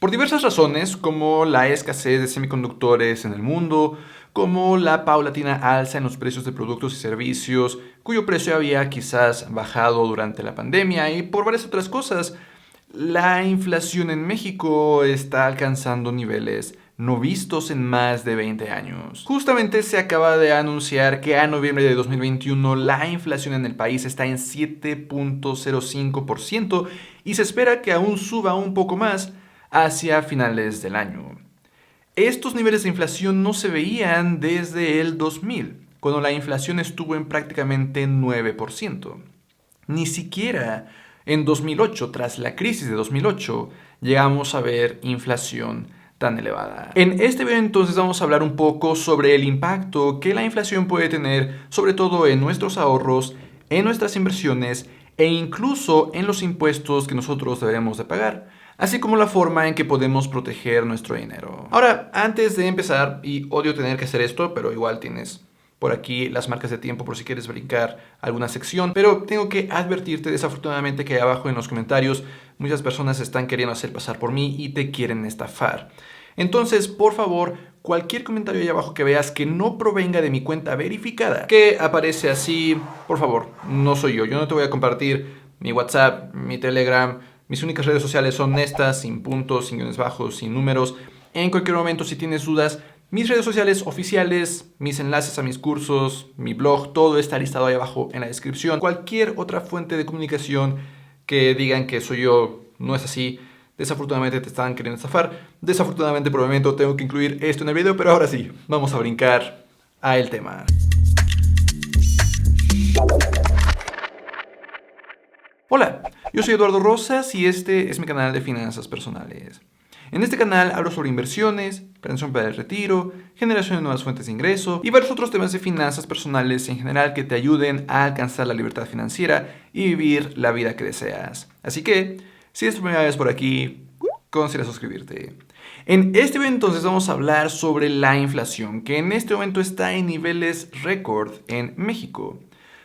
Por diversas razones, como la escasez de semiconductores en el mundo, como la paulatina alza en los precios de productos y servicios, cuyo precio había quizás bajado durante la pandemia, y por varias otras cosas, la inflación en México está alcanzando niveles no vistos en más de 20 años. Justamente se acaba de anunciar que a noviembre de 2021 la inflación en el país está en 7.05% y se espera que aún suba un poco más hacia finales del año. Estos niveles de inflación no se veían desde el 2000, cuando la inflación estuvo en prácticamente 9%. Ni siquiera en 2008, tras la crisis de 2008, llegamos a ver inflación tan elevada. En este video entonces vamos a hablar un poco sobre el impacto que la inflación puede tener, sobre todo en nuestros ahorros, en nuestras inversiones e incluso en los impuestos que nosotros deberemos de pagar, así como la forma en que podemos proteger nuestro dinero. Ahora, antes de empezar, y odio tener que hacer esto, pero igual tienes por aquí las marcas de tiempo por si quieres brincar alguna sección, pero tengo que advertirte desafortunadamente que abajo en los comentarios muchas personas están queriendo hacer pasar por mí y te quieren estafar. Entonces, por favor, cualquier comentario ahí abajo que veas que no provenga de mi cuenta verificada, que aparece así, por favor, no soy yo no te voy a compartir mi WhatsApp, mi Telegram, mis únicas redes sociales son estas, sin puntos, sin guiones bajos, sin números. En cualquier momento, si tienes dudas, mis redes sociales oficiales, mis enlaces a mis cursos, mi blog, todo está listado ahí abajo en la descripción. Cualquier otra fuente de comunicación que digan que soy yo no es así. Desafortunadamente te están queriendo estafar. Desafortunadamente por el momento tengo que incluir esto en el video, pero ahora sí, vamos a brincar al tema. Hola, yo soy Eduardo Rosas y este es mi canal de finanzas personales. En este canal hablo sobre inversiones, planeación para el retiro, generación de nuevas fuentes de ingreso y varios otros temas de finanzas personales en general que te ayuden a alcanzar la libertad financiera y vivir la vida que deseas. Así que, si es tu primera vez por aquí, considera suscribirte. En este video entonces vamos a hablar sobre la inflación, que en este momento está en niveles récord en México.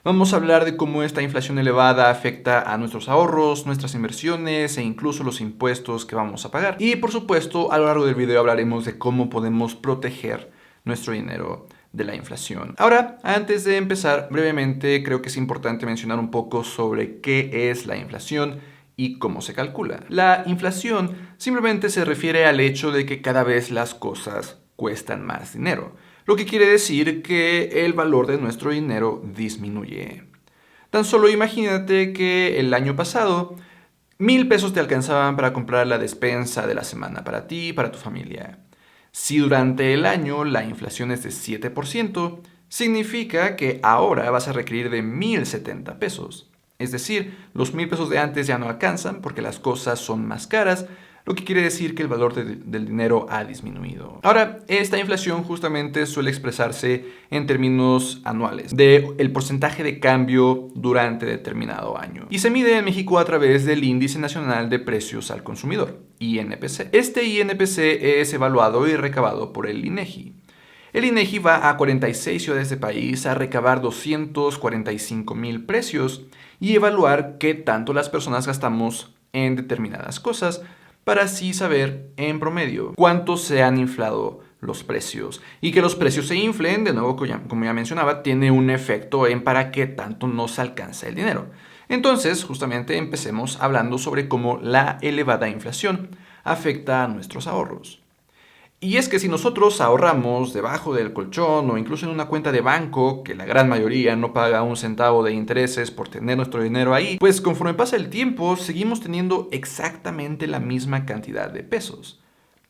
Vamos a hablar de cómo esta inflación elevada afecta a nuestros ahorros, nuestras inversiones e incluso los impuestos que vamos a pagar. Y por supuesto, a lo largo del video hablaremos de cómo podemos proteger nuestro dinero de la inflación. Ahora, antes de empezar, brevemente creo que es importante mencionar un poco sobre qué es la inflación y cómo se calcula. La inflación simplemente se refiere al hecho de que cada vez las cosas cuestan más dinero, lo que quiere decir que el valor de nuestro dinero disminuye. Tan solo imagínate que el año pasado 1,000 pesos te alcanzaban para comprar la despensa de la semana para ti y para tu familia. Si durante el año la inflación es de 7%, significa que ahora vas a requerir de 1,070 pesos. Es decir, los 1,000 pesos de antes ya no alcanzan porque las cosas son más caras, lo que quiere decir que el valor del dinero ha disminuido. Ahora, esta inflación justamente suele expresarse en términos anuales, del porcentaje de cambio durante determinado año. Y se mide en México a través del Índice Nacional de Precios al Consumidor, INPC. Este INPC es evaluado y recabado por el INEGI. El INEGI va a 46 ciudades del país a recabar 245,000 precios y evaluar qué tanto las personas gastamos en determinadas cosas, para así saber, en promedio, cuánto se han inflado los precios. Y que los precios se inflen, de nuevo, como ya mencionaba, tiene un efecto en para qué tanto nos alcanza el dinero. Entonces, justamente empecemos hablando sobre cómo la elevada inflación afecta a nuestros ahorros. Y es que si nosotros ahorramos debajo del colchón o incluso en una cuenta de banco, que la gran mayoría no paga un centavo de intereses por tener nuestro dinero ahí, pues conforme pasa el tiempo seguimos teniendo exactamente la misma cantidad de pesos.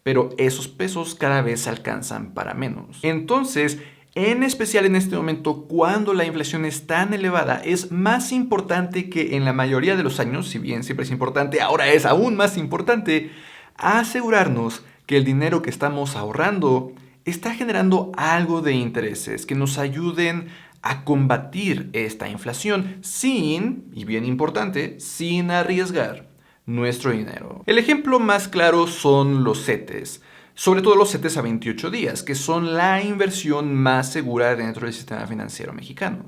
Pero esos pesos cada vez alcanzan para menos. Entonces, en especial en este momento, cuando la inflación es tan elevada, es más importante que en la mayoría de los años, si bien siempre es importante, ahora es aún más importante, asegurarnos que el dinero que estamos ahorrando está generando algo de intereses que nos ayuden a combatir esta inflación sin, y bien importante, sin arriesgar nuestro dinero. El ejemplo más claro son los CETES, sobre todo los CETES a 28 días, que son la inversión más segura dentro del sistema financiero mexicano.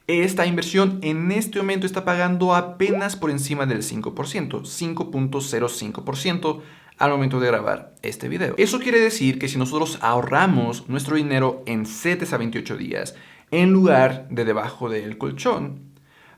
Esta inversión en este momento está pagando apenas por encima del 5%, 5.05% al momento de grabar este video. Eso quiere decir que si nosotros ahorramos nuestro dinero en CETES a 28 días en lugar de debajo del colchón,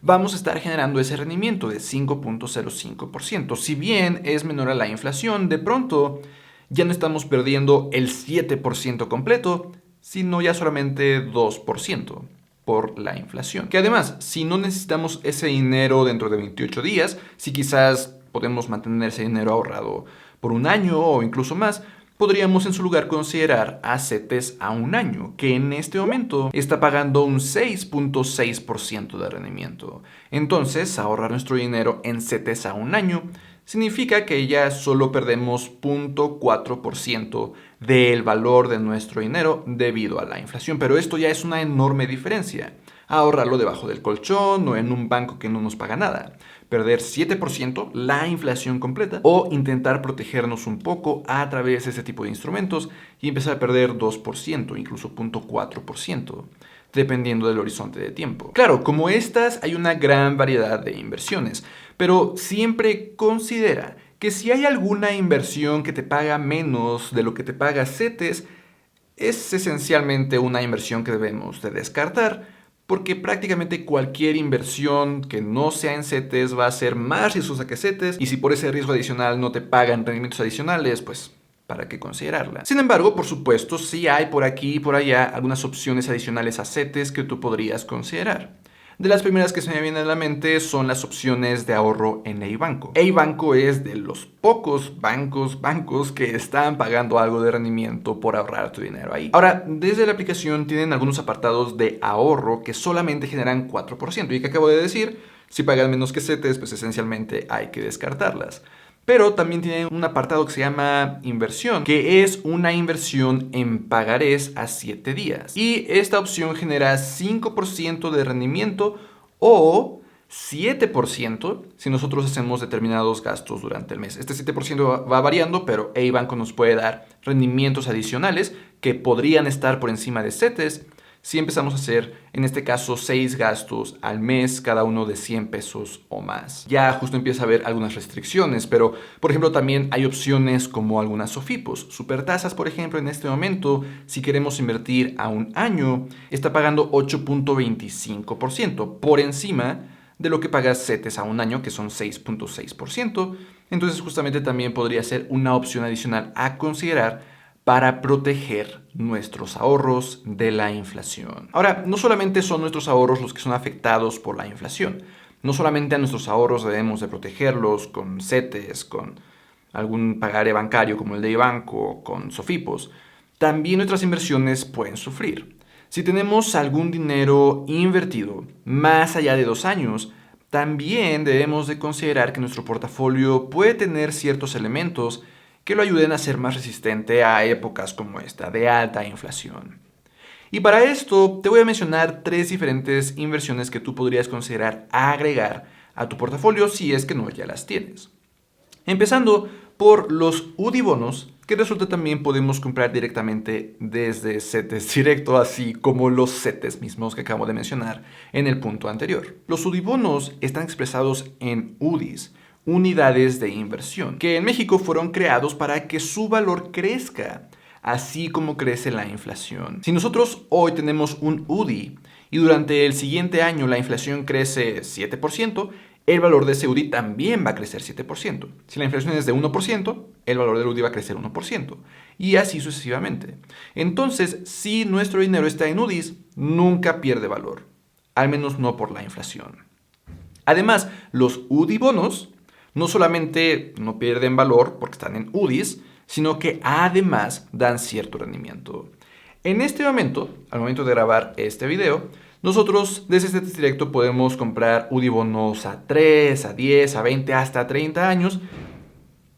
vamos a estar generando ese rendimiento de 5.05%. Si bien es menor a la inflación, de pronto ya no estamos perdiendo el 7% completo, sino ya solamente 2% por la inflación. Que además, si no necesitamos ese dinero dentro de 28 días, si quizás podemos mantener ese dinero ahorrado por un año o incluso más, podríamos en su lugar considerar a CETES a un año, que en este momento está pagando un 6.6% de rendimiento. Entonces, ahorrar nuestro dinero en CETES a un año significa que ya solo perdemos 0.4% del valor de nuestro dinero debido a la inflación. Pero esto ya es una enorme diferencia. Ahorrarlo debajo del colchón o en un banco que no nos paga nada. Perder 7%, la inflación completa, o intentar protegernos un poco a través de este tipo de instrumentos y empezar a perder 2%, incluso 0.4%, dependiendo del horizonte de tiempo. Claro, como estas hay una gran variedad de inversiones, pero siempre considera que si hay alguna inversión que te paga menos de lo que te paga CETES, es esencialmente una inversión que debemos de descartar, porque prácticamente cualquier inversión que no sea en CETES va a ser más riesgosa que CETES, y si por ese riesgo adicional no te pagan rendimientos adicionales, pues ¿para qué considerarla? Sin embargo, por supuesto, sí hay por aquí y por allá algunas opciones adicionales a CETES que tú podrías considerar. De las primeras que se me vienen a la mente son las opciones de ahorro en EIBanco. EIBanco es de los pocos bancos que están pagando algo de rendimiento por ahorrar tu dinero ahí. Ahora, desde la aplicación tienen algunos apartados de ahorro que solamente generan 4%. Y que acabo de decir, si pagan menos que CETES, pues esencialmente hay que descartarlas. Pero también tienen un apartado que se llama inversión, que es una inversión en pagarés a 7 días. Y esta opción genera 5% de rendimiento o 7% si nosotros hacemos determinados gastos durante el mes. Este 7% va variando, pero EIBanco nos puede dar rendimientos adicionales que podrían estar por encima de CETES si empezamos a hacer, en este caso, 6 gastos al mes, cada uno de 100 pesos o más. Ya justo empieza a haber algunas restricciones, pero por ejemplo también hay opciones como algunas SOFIPOS. Supertasas, por ejemplo, en este momento, si queremos invertir a un año, está pagando 8.25% por encima de lo que paga CETES a un año, que son 6.6%. Entonces justamente también podría ser una opción adicional a considerar para proteger nuestros ahorros de la inflación. Ahora, no solamente son nuestros ahorros los que son afectados por la inflación. No solamente a nuestros ahorros debemos de protegerlos con CETES, con algún pagaré bancario como el de EIBanco, con SOFIPOS. También nuestras inversiones pueden sufrir. Si tenemos algún dinero invertido más allá de 2 años, también debemos de considerar que nuestro portafolio puede tener ciertos elementos que lo ayuden a ser más resistente a épocas como esta de alta inflación. Y para esto te voy a mencionar 3 diferentes inversiones que tú podrías considerar agregar a tu portafolio si es que no ya las tienes. Empezando por los UDI bonos, que resulta también podemos comprar directamente desde CETES directo, así como los CETES mismos que acabo de mencionar en el punto anterior. Los UDI bonos están expresados en UDIs, unidades de inversión, que en México fueron creados para que su valor crezca, así como crece la inflación. Si nosotros hoy tenemos un UDI y durante el siguiente año la inflación crece 7%, el valor de ese UDI también va a crecer 7%. Si la inflación es de 1%, el valor del UDI va a crecer 1%. Y así sucesivamente. Entonces, si nuestro dinero está en UDIs, nunca pierde valor. Al menos no por la inflación. Además, los UDI bonos no solamente no pierden valor porque están en UDIs, sino que además dan cierto rendimiento. En este momento, al momento de grabar este video, nosotros desde CETES Directo podemos comprar UDI bonos a 3, a 10, a 20, hasta 30 años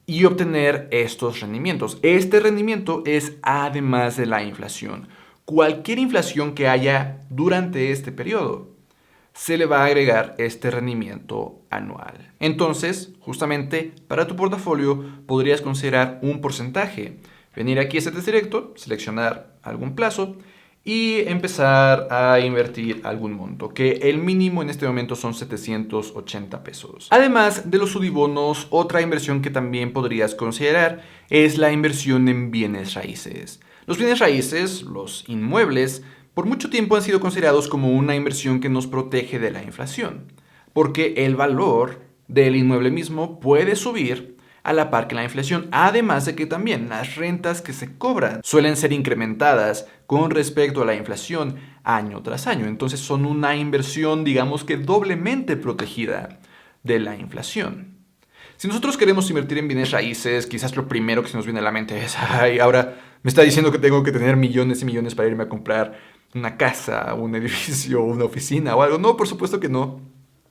y obtener estos rendimientos. Este rendimiento es además de la inflación. Cualquier inflación que haya durante este periodo, se le va a agregar este rendimiento anual. Entonces, justamente para tu portafolio podrías considerar un porcentaje. Venir aquí a CETES Directo, seleccionar algún plazo y empezar a invertir algún monto, que el mínimo en este momento son 780 pesos. Además de los sudibonos, otra inversión que también podrías considerar es la inversión en bienes raíces. Los bienes raíces, los inmuebles, por mucho tiempo han sido considerados como una inversión que nos protege de la inflación, porque el valor del inmueble mismo puede subir a la par que la inflación, además de que también las rentas que se cobran suelen ser incrementadas con respecto a la inflación año tras año. Entonces son una inversión, digamos que doblemente protegida de la inflación. Si nosotros queremos invertir en bienes raíces, quizás lo primero que se nos viene a la mente es, ay, ahora me está diciendo que tengo que tener millones y millones para irme a comprar una casa, un edificio, una oficina o algo. No, por supuesto que no.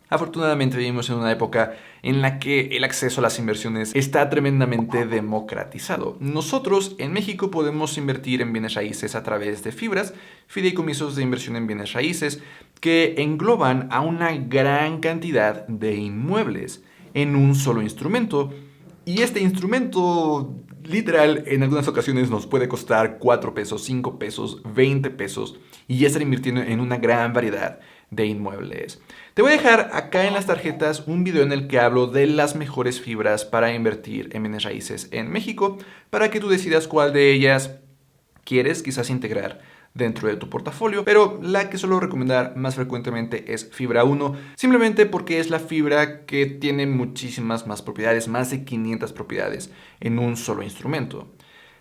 Afortunadamente vivimos en una época en la que el acceso a las inversiones está tremendamente democratizado. Nosotros en México podemos invertir en bienes raíces a través de fibras, fideicomisos de inversión en bienes raíces, que engloban a una gran cantidad de inmuebles en un solo instrumento. Y este instrumento, literal, en algunas ocasiones nos puede costar 4 pesos, 5 pesos, 20 pesos y ya estar invirtiendo en una gran variedad de inmuebles. Te voy a dejar acá en las tarjetas un video en el que hablo de las mejores fibras para invertir en bienes raíces en México, para que tú decidas cuál de ellas quieres quizás integrar dentro de tu portafolio, pero la que suelo recomendar más frecuentemente es Fibra 1, simplemente porque es la fibra que tiene muchísimas más propiedades, más de 500 propiedades en un solo instrumento.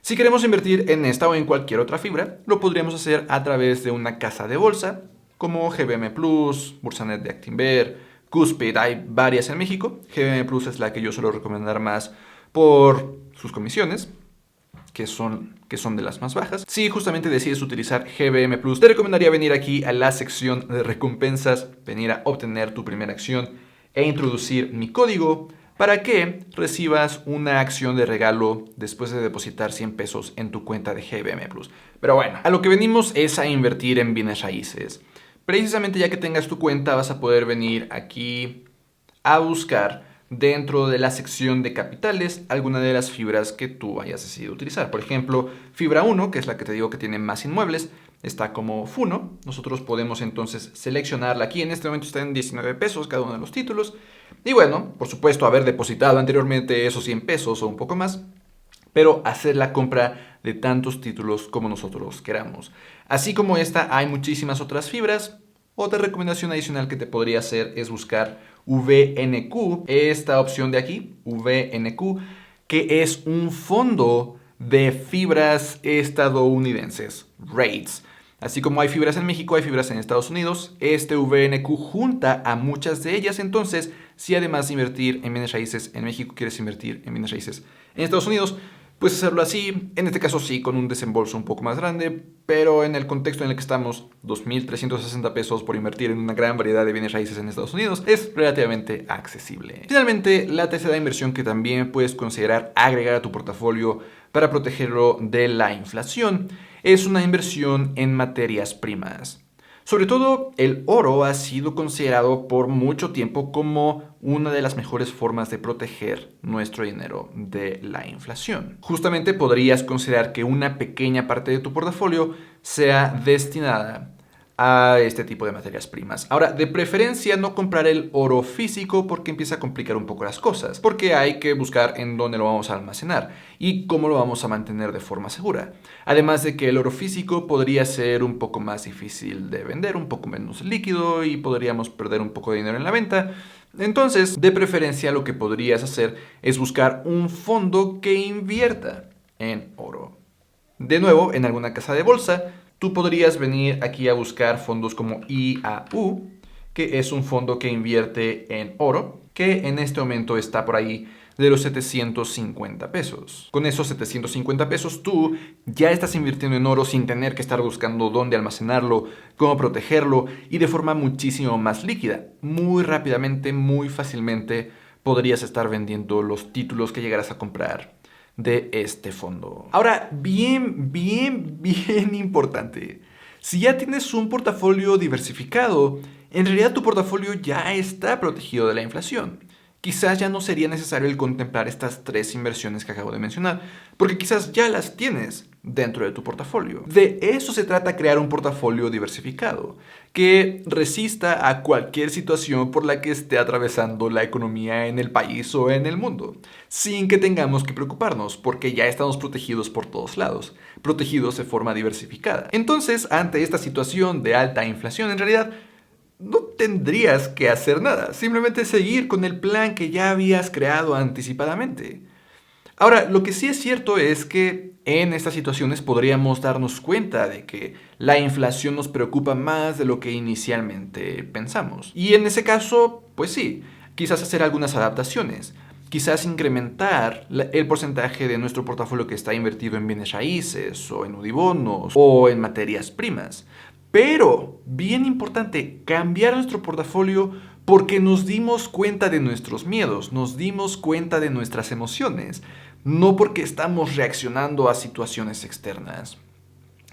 Si queremos invertir en esta o en cualquier otra fibra, lo podríamos hacer a través de una casa de bolsa, como GBM Plus, Bursanet de Actinver, Cuspid, hay varias en México. GBM Plus es la que yo suelo recomendar más por sus comisiones, que son de las más bajas. Si justamente decides utilizar GBM Plus, te recomendaría venir aquí a la sección de recompensas, venir a obtener tu primera acción e introducir mi código para que recibas una acción de regalo después de depositar 100 pesos en tu cuenta de GBM Plus. Pero bueno, a lo que venimos es a invertir en bienes raíces. Precisamente ya que tengas tu cuenta vas a poder venir aquí a buscar dentro de la sección de capitales alguna de las fibras que tú hayas decidido utilizar. Por ejemplo, Fibra 1, que es la que te digo que tiene más inmuebles, está como Funo. Nosotros podemos entonces seleccionarla aquí. En este momento está en 19 pesos cada uno de los títulos. Y bueno, por supuesto, haber depositado anteriormente esos 100 pesos o un poco más, pero hacer la compra de tantos títulos como nosotros queramos. Así como esta, hay muchísimas otras fibras. Otra recomendación adicional que te podría hacer es buscar VNQ, esta opción de aquí, VNQ, que es un fondo de fibras estadounidenses, REITs. Así como hay fibras en México, hay fibras en Estados Unidos. Este VNQ junta a muchas de ellas. Entonces, si además de invertir en bienes raíces en México, quieres invertir en bienes raíces en Estados Unidos, puedes hacerlo así. En este caso sí, con un desembolso un poco más grande, pero en el contexto en el que estamos, 2.360 pesos por invertir en una gran variedad de bienes raíces en Estados Unidos es relativamente accesible. Finalmente, la tercera inversión que también puedes considerar agregar a tu portafolio para protegerlo de la inflación es una inversión en materias primas. Sobre todo, el oro ha sido considerado por mucho tiempo como una de las mejores formas de proteger nuestro dinero de la inflación. Justamente podrías considerar que una pequeña parte de tu portafolio sea destinada a este tipo de materias primas. Ahora, de preferencia no comprar el oro físico porque empieza a complicar un poco las cosas, porque hay que buscar en dónde lo vamos a almacenar y cómo lo vamos a mantener de forma segura. Además de que el oro físico podría ser un poco más difícil de vender, un poco menos líquido y podríamos perder un poco de dinero en la venta. Entonces, de preferencia lo que podrías hacer es buscar un fondo que invierta en oro. De nuevo, en alguna casa de bolsa, tú podrías venir aquí a buscar fondos como IAU, que es un fondo que invierte en oro, que en este momento está por ahí de los 750 pesos. Con esos 750 pesos tú ya estás invirtiendo en oro sin tener que estar buscando dónde almacenarlo, cómo protegerlo y de forma muchísimo más líquida. Muy rápidamente, muy fácilmente podrías estar vendiendo los títulos que llegarás a comprar de este fondo. Ahora, bien importante. Si ya tienes un portafolio diversificado, en realidad tu portafolio ya está protegido de la inflación. Quizás ya no sería necesario el contemplar estas tres inversiones que acabo de mencionar, porque quizás ya las tienes dentro de tu portafolio. De eso se trata crear un portafolio diversificado, que resista a cualquier situación por la que esté atravesando la economía en el país o en el mundo, sin que tengamos que preocuparnos, porque ya estamos protegidos por todos lados, protegidos de forma diversificada. Entonces, ante esta situación de alta inflación, en realidad, no tendrías que hacer nada, simplemente seguir con el plan que ya habías creado anticipadamente. Ahora, lo que sí es cierto es que en estas situaciones podríamos darnos cuenta de que la inflación nos preocupa más de lo que inicialmente pensamos. Y en ese caso, pues sí, quizás hacer algunas adaptaciones. Quizás incrementar el porcentaje de nuestro portafolio que está invertido en bienes raíces, o en UDIbonos, o en materias primas. Pero, bien importante, cambiar nuestro portafolio porque nos dimos cuenta de nuestros miedos, nos dimos cuenta de nuestras emociones, no porque estamos reaccionando a situaciones externas.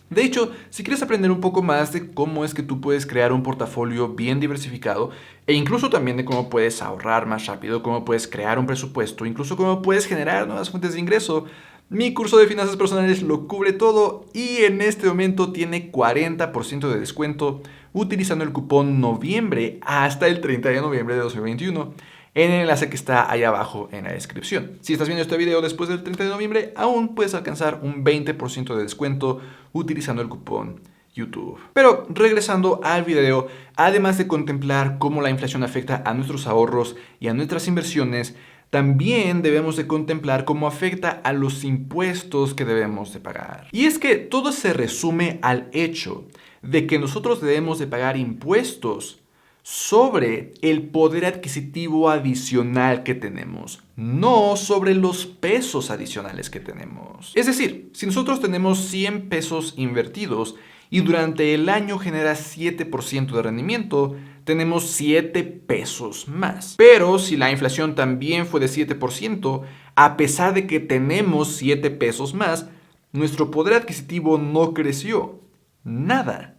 De hecho, si quieres aprender un poco más de cómo es que tú puedes crear un portafolio bien diversificado, e incluso también de cómo puedes ahorrar más rápido, cómo puedes crear un presupuesto, incluso cómo puedes generar nuevas fuentes de ingreso, mi curso de finanzas personales lo cubre todo y en este momento tiene 40% de descuento utilizando el cupón noviembre hasta el 30 de noviembre de 2021 en el enlace que está ahí abajo en la descripción. Si estás viendo este video después del 30 de noviembre, aún puedes alcanzar un 20% de descuento utilizando el cupón YouTube. Pero regresando al video, además de contemplar cómo la inflación afecta a nuestros ahorros y a nuestras inversiones, también debemos de contemplar cómo afecta a los impuestos que debemos de pagar. Y es que todo se resume al hecho de que nosotros debemos de pagar impuestos sobre el poder adquisitivo adicional que tenemos, no sobre los pesos adicionales que tenemos. Es decir, si nosotros tenemos 100 pesos invertidos y durante el año genera 7% de rendimiento, tenemos 7 pesos más. Pero si la inflación también fue de 7%, a pesar de que tenemos 7 pesos más, nuestro poder adquisitivo no creció. Nada.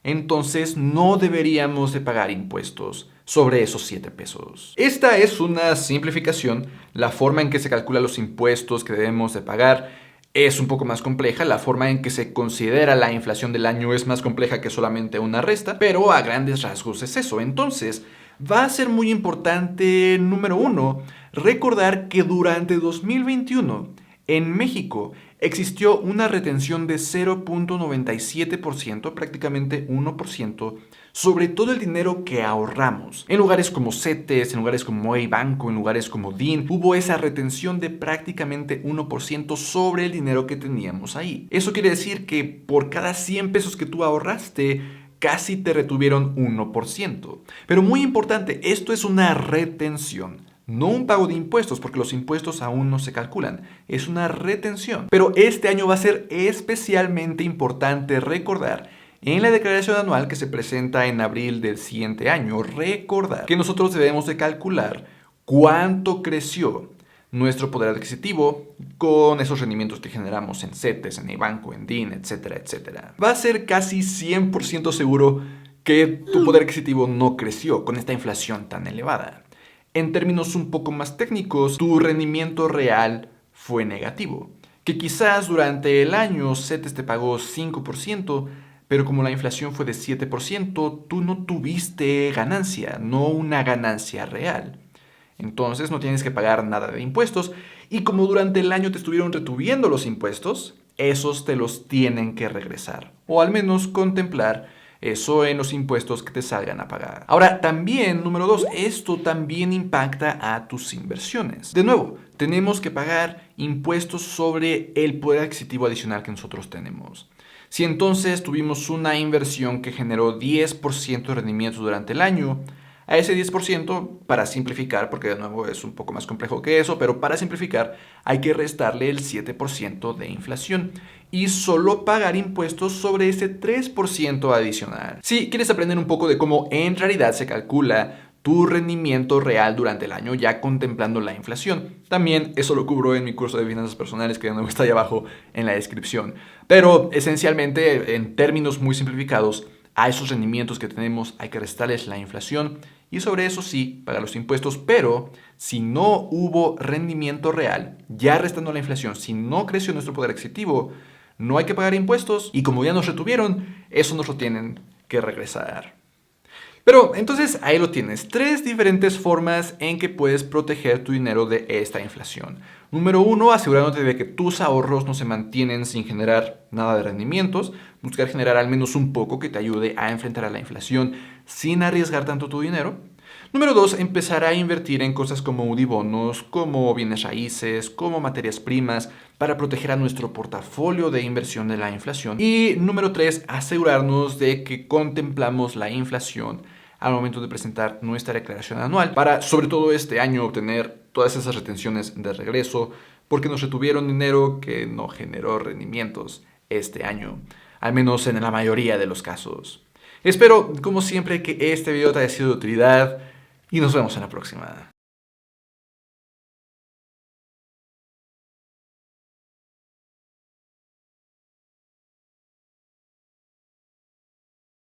Entonces no deberíamos de pagar impuestos sobre esos 7 pesos. Esta es una simplificación. La forma en que se calculan los impuestos que debemos de pagar es un poco más compleja. La forma en que se considera la inflación del año es más compleja que solamente una resta, pero a grandes rasgos es eso. Entonces, va a ser muy importante, número 1, recordar que durante 2021 en México existió una retención de 0.97%, prácticamente 1%, sobre todo el dinero que ahorramos. En lugares como CETES, en lugares como Banco, en lugares como DIN, hubo esa retención de prácticamente 1% sobre el dinero que teníamos ahí. Eso quiere decir que por cada 100 pesos que tú ahorraste, casi te retuvieron 1%. Pero muy importante, esto es una retención. No un pago de impuestos, porque los impuestos aún no se calculan. Es una retención. Pero este año va a ser especialmente importante recordar en la declaración anual que se presenta en abril del siguiente año, recordar que nosotros debemos de calcular cuánto creció nuestro poder adquisitivo con esos rendimientos que generamos en CETES, en Banco, en DIN, etcétera, etcétera. Va a ser casi 100% seguro que tu poder adquisitivo no creció con esta inflación tan elevada. En términos un poco más técnicos, tu rendimiento real fue negativo. Que quizás durante el año CETES te pagó 5%, pero como la inflación fue de 7%, tú no tuviste ganancia, no una ganancia real. Entonces no tienes que pagar nada de impuestos y como durante el año te estuvieron retuviendo los impuestos, esos te los tienen que regresar. O al menos contemplar eso en los impuestos que te salgan a pagar. Ahora, también, número 2, esto también impacta a tus inversiones. De nuevo, tenemos que pagar impuestos sobre el poder adquisitivo adicional que nosotros tenemos. Si entonces tuvimos una inversión que generó 10% de rendimiento durante el año, a ese 10%, para simplificar, porque de nuevo es un poco más complejo que eso, pero para simplificar hay que restarle el 7% de inflación y solo pagar impuestos sobre ese 3% adicional. Si quieres aprender un poco de cómo en realidad se calcula tu rendimiento real durante el año ya contemplando la inflación, también eso lo cubro en mi curso de finanzas personales que de nuevo está ahí abajo en la descripción. Pero esencialmente, en términos muy simplificados, a esos rendimientos que tenemos hay que restarles la inflación y sobre eso sí pagar los impuestos, pero si no hubo rendimiento real, ya restando la inflación, si no creció nuestro poder adquisitivo, no hay que pagar impuestos y como ya nos retuvieron, eso nos lo tienen que regresar. Pero entonces ahí lo tienes, 3 diferentes formas en que puedes proteger tu dinero de esta inflación. Número 1, asegurándote de que tus ahorros no se mantienen sin generar nada de rendimientos. Buscar generar al menos un poco que te ayude a enfrentar a la inflación sin arriesgar tanto tu dinero. Número 2, empezar a invertir en cosas como UDI-bonos, como bienes raíces, como materias primas, para proteger a nuestro portafolio de inversión de la inflación. Y número 3, asegurarnos de que contemplamos la inflación al momento de presentar nuestra declaración anual, para sobre todo este año obtener todas esas retenciones de regreso, porque nos retuvieron dinero que no generó rendimientos este año, al menos en la mayoría de los casos. Espero, como siempre, que este video te haya sido de utilidad y nos vemos en la próxima.